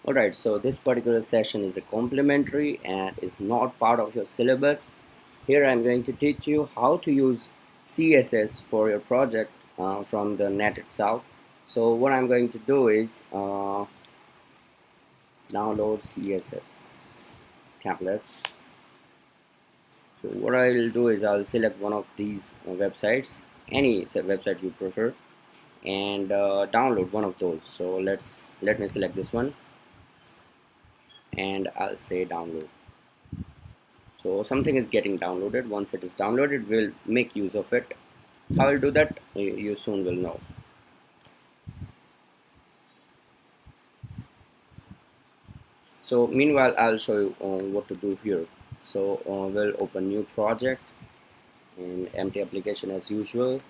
Alright, so this particular session is a complimentary and is not part of your syllabus. Here I'm going to teach you how to use CSS for your project from the net itself. So what I'm going to do is download CSS templates. So what I'll do is I'll select one of these websites, any website you prefer, and download one of those. So let me select this one and I'll say download. So something is getting downloaded. Once it is downloaded, we'll make use of it. How I'll do that, you soon will know. So meanwhile, I'll show you what to do here. So we'll open new project and empty application as usual.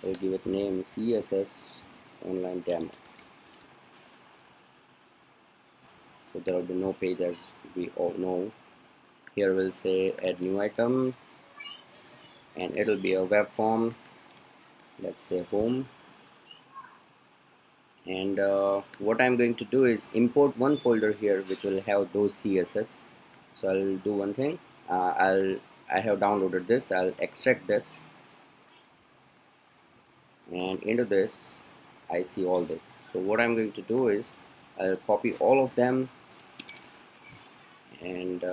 We'll give it name CSS online demo. So there will be no page as we all know. Here we'll say add new item and it'll be a web form. Let's say home. And what I'm going to do is import one folder here which will have those CSS. So I'll do one thing. I have downloaded this. I'll extract this, and into this I see all this. So what I'm going to do is I'll copy all of them and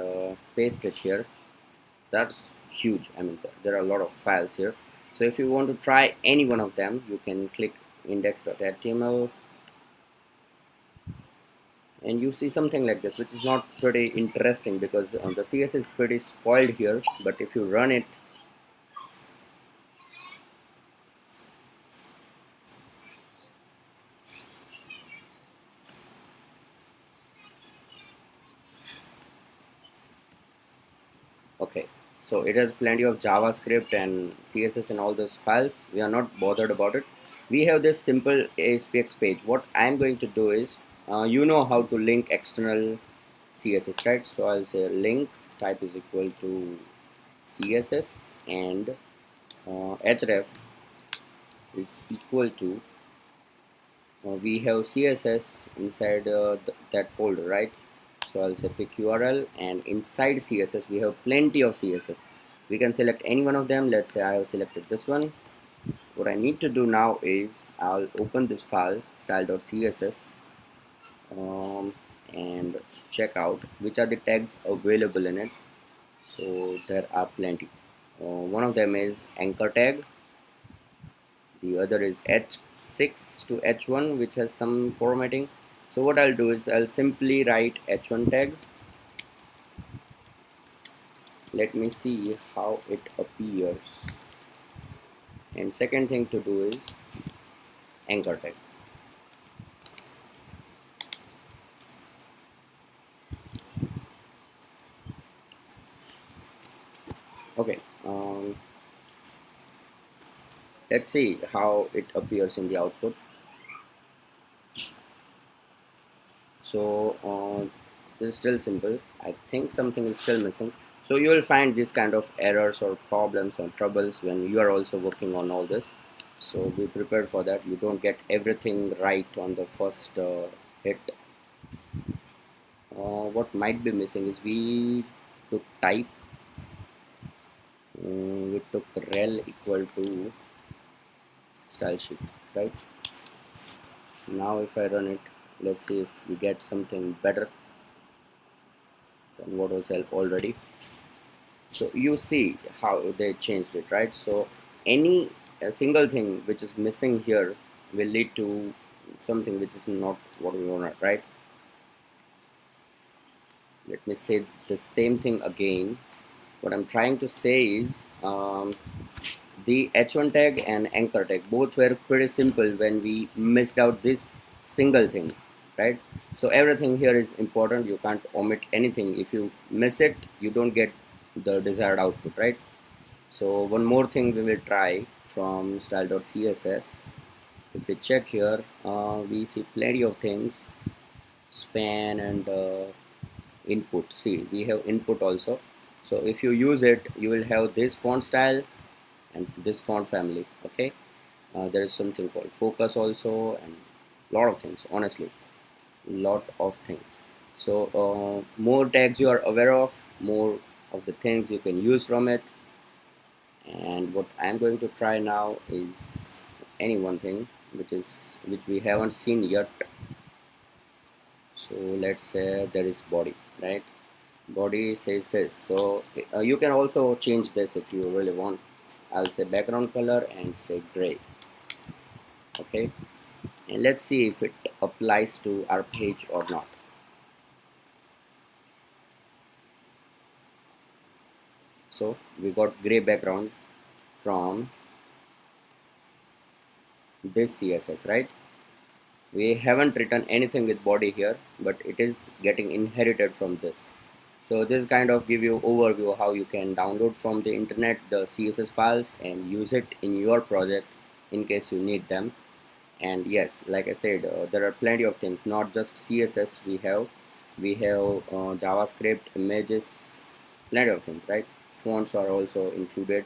paste it here. That's huge. I mean, there are a lot of files here. So if you want to try any one of them, you can click index.html and you see something like this, which is not pretty interesting because the CS is pretty spoiled here. But if you run it, okay, so it has plenty of JavaScript and CSS and all those files. We are not bothered about it. We have this simple ASPX page. What I'm going to do is, you know how to link external CSS, right? So I'll say link type is equal to CSS and href is equal to we have CSS inside that folder, right? So I'll say pick URL, and inside CSS we have plenty of CSS. We can select any one of them. Let's say I have selected this one. What I need to do now is I'll open this file style.css and check out which are the tags available in it. So there are plenty. One of them is anchor tag, the other is h6 to h1, which has some formatting. So what I'll do is I'll simply write h1 tag. Let me see how it appears. And second thing to do is anchor tag. Okay, let's see how it appears in the output. So this is still simple. I think something is still missing. So you will find this kind of errors or problems or troubles when you are also working on all this. So be prepared for that. You don't get everything right on the first hit. What might be missing is we took type. We took rel equal to style sheet, right? Now if I run it, let's see if we get something better than what was already. So you see how they changed it, right? So any a single thing which is missing here will lead to something which is not what we want, right? Let me say the same thing again. What I'm trying to say is the h1 tag and anchor tag both were pretty simple when we missed out this single thing, right? So everything here is important. You can't omit anything. If you miss it, you don't get the desired output, right? So one more thing we will try from style.css. If we check here, we see plenty of things, span and input. See, we have input also. So if you use it, you will have this font style and this font family. Okay, there is something called focus also and a lot of things, honestly. lot of things. So more tags you are aware of, more of the things you can use from it. And what I'm going to try now is any one thing which we haven't seen yet. So let's say there is body, right? Body says this. So you can also change this if you really want. I'll say background color and say gray. Okay, and let's see if it applies to our page or not. So we got gray background from this CSS, right? We haven't written anything with body here, but it is getting inherited from this. So this kind of give you overview of how you can download from the internet the CSS files and use it in your project in case you need them. And yes, like I said, there are plenty of things, not just CSS. We have JavaScript, images, plenty of things, right? Fonts are also included.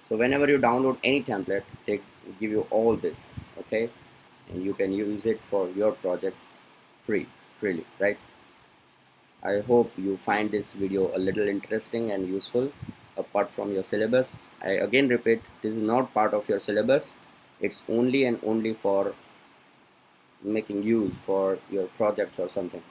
So whenever you download any template, they give you all this, okay, and you can use it for your project freely, right? I hope you find this video a little interesting and useful apart from your syllabus. I again repeat, this is not part of your syllabus. It's only and only for making use for your projects or something.